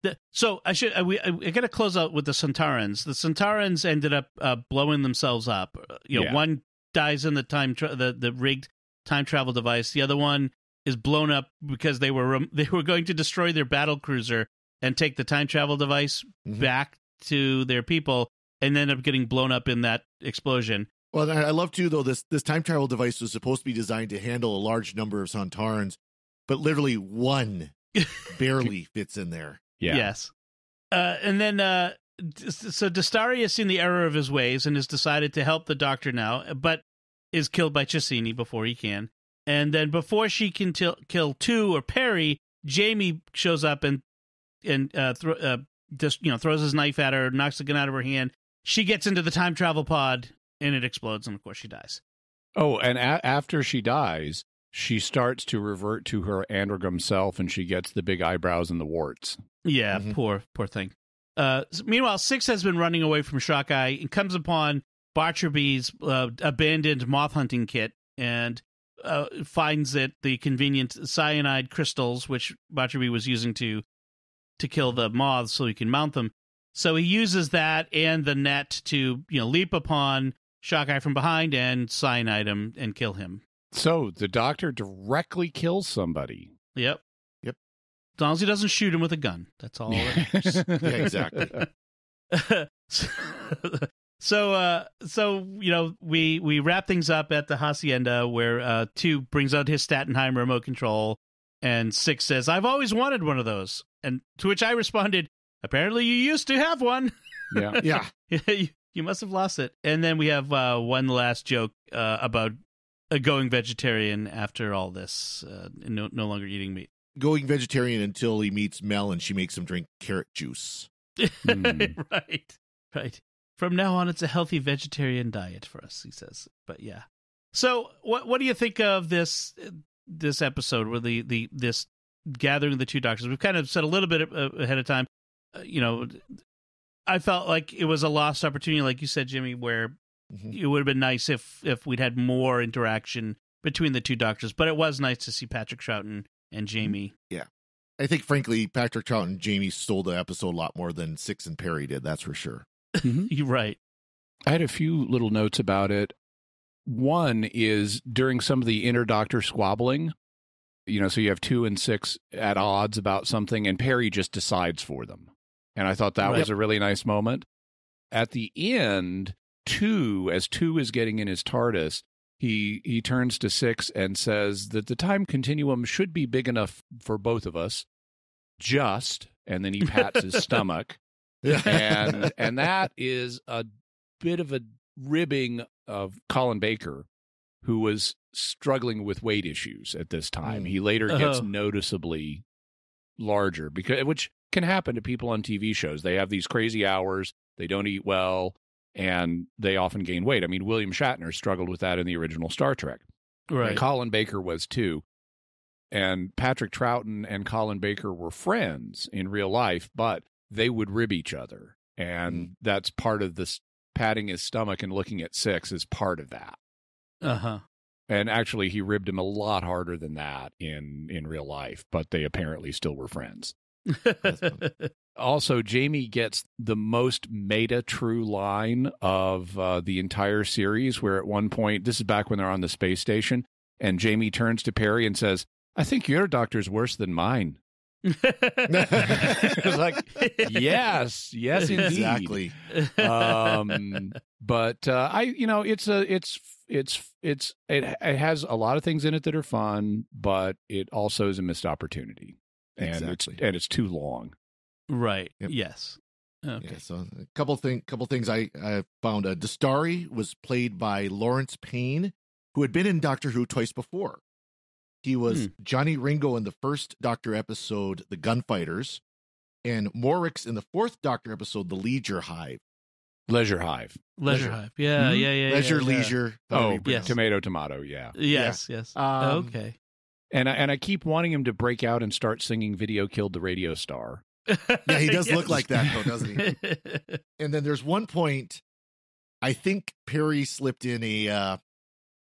got to close out with the Centaurans. The Centaurans ended up blowing themselves up. One dies in the rigged time travel device. The other one is blown up because they were going to destroy their battle cruiser and take the time travel device back to their people, and end up getting blown up in that explosion. Well, I love too, though, this time travel device was supposed to be designed to handle a large number of Centaurans, but literally one barely fits in there. Yeah. Yes. And then so Dastari has seen the error of his ways and has decided to help the doctor now, but is killed by Cecchini before he can. And then before she can kill 2 or Perry, Jamie shows up and throws his knife at her, knocks the gun out of her hand. She gets into the time travel pod, and it explodes, and of course she dies. Oh, and after she dies, she starts to revert to her androgam self, and she gets the big eyebrows and the warts. Yeah, poor thing. Meanwhile, Six has been running away from Shockeye and comes upon Bartreby's abandoned moth hunting kit and finds it the convenient cyanide crystals, which Bartreby was using to kill the moths so he can mount them. So he uses that and the net to leap upon Shockeye from behind and cyanide him and kill him. So the Doctor directly kills somebody. Yep. As long as he doesn't shoot him with a gun. That's all. Yeah, exactly. So we wrap things up at the hacienda where 2 brings out his Stattenheim remote control, and 6 says, "I've always wanted one of those." And to which I responded, "Apparently you used to have one." Yeah. You must have lost it. And then we have one last joke about going vegetarian after all this, no longer eating meat. Going vegetarian until he meets Mel and she makes him drink carrot juice. Right. From now on, it's a healthy vegetarian diet for us, he says. But yeah. So what do you think of this episode where this gathering of the 2 doctors? We've kind of said a little bit ahead of time. I felt like it was a lost opportunity, like you said, Jimmy, where it would have been nice if we'd had more interaction between the 2 doctors. But it was nice to see Patrick Troughton and Jamie. Yeah. I think, frankly, Patrick Troughton and Jamie stole the episode a lot more than Six and Perry did, that's for sure. You're right. I had a few little notes about it. One is during some of the inter-doctor squabbling, so you have 2 and 6 at odds about something, and Perry just decides for them. And I thought that was a really nice moment. At the end, 2, as 2 is getting in his TARDIS, he turns to 6 and says that the time continuum should be big enough for both of us, and then he pats his stomach. And that is a bit of a ribbing of Colin Baker, who was struggling with weight issues at this time. He later gets noticeably larger, which can happen to people on TV shows. They have these crazy hours, they don't eat well, and they often gain weight. I mean, William Shatner struggled with that in the original Star Trek. Right. And Colin Baker was too. And Patrick Troughton and Colin Baker were friends in real life, but they would rib each other. And that's part of this patting his stomach and looking at 6 is part of that. And actually, he ribbed him a lot harder than that in real life, but they apparently still were friends. Also, Jamie gets the most meta-true line of the entire series, where at one point, this is back when they're on the space station, and Jamie turns to Perry and says, "I think your doctor's worse than mine." It was like, yes, indeed. Exactly. But it has a lot of things in it that are fun, but it also is a missed opportunity, and it's too long. Right. Yep. Yes. Okay. Yeah, so a couple things I found. Dastari was played by Lawrence Payne, who had been in Doctor Who twice before. He was Johnny Ringo in the first Doctor episode, The Gunfighters, and Morix in the fourth Doctor episode, The Leisure Hive. Leisure Hive. Yeah. Leisure. Oh, yes. Tomato. Yeah. Yes. Okay. And I keep wanting him to break out and start singing "Video Killed the Radio Star." Yeah, he does look like that, though, doesn't he? And then there's one point, I think Perry slipped in a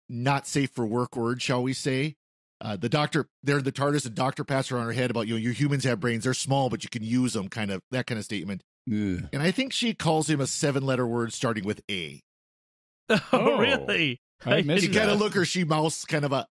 not safe for work word, shall we say. The doctor, they're the TARDIS, and Doctor pats her on her head about, your humans have brains, they're small, but you can use them, that kind of statement. Ugh. And I think she calls him a 7-letter word starting with A. Oh, really? I missed You kind of look, or she mouths kind of a...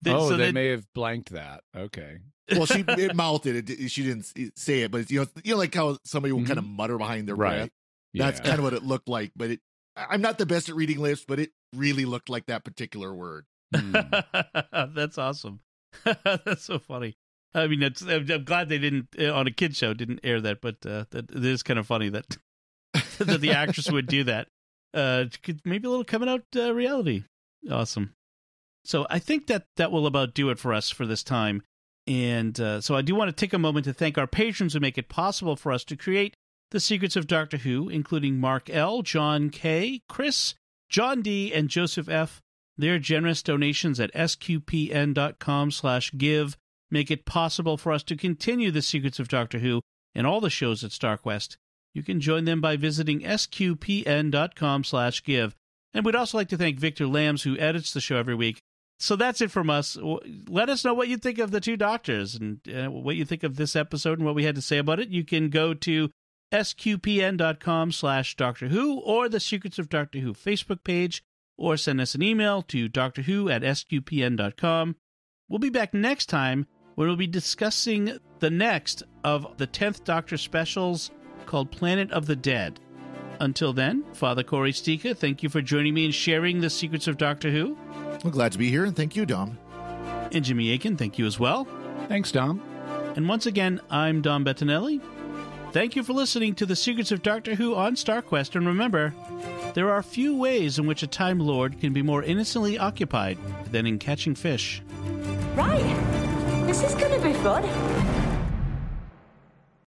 they may have blanked that. Okay. Well, it mouthed it. She didn't say it, but it's, like how somebody will kind of mutter behind their breath. That's kind of what it looked like. But I'm not the best at reading lips, but it really looked like that particular word. That's awesome. That's so funny. I mean, I'm glad they didn't on a kid show didn't air that, but it is kind of funny that that the actress would do that. Maybe a little coming out reality. Awesome. So I think that will about do it for us for this time. And so I do want to take a moment to thank our patrons who make it possible for us to create The Secrets of Doctor Who, including Mark L., John K., Chris, John D., and Joseph F. Their generous donations at sqpn.com/give make it possible for us to continue the Secrets of Doctor Who and all the shows at StarQuest. You can join them by visiting sqpn.com/give. And we'd also like to thank Victor Lambs, who edits the show every week. So that's it from us. Let us know what you think of the two Doctors and what you think of this episode and what we had to say about it. You can go to sqpn.com/Doctor Who or the Secrets of Doctor Who Facebook page, or send us an email to doctorwho@sqpn.com. We'll be back next time when we'll be discussing the next of the 10th Doctor specials called Planet of the Dead. Until then, Father Corey Stika, thank you for joining me and sharing the Secrets of Doctor Who. I'm glad to be here, and thank you, Dom. And Jimmy Aiken, thank you as well. Thanks, Dom. And once again, I'm Dom Bettinelli. Thank you for listening to the Secrets of Doctor Who on StarQuest, and remember, there are few ways in which a Time Lord can be more innocently occupied than in catching fish. Right. This is going to be fun.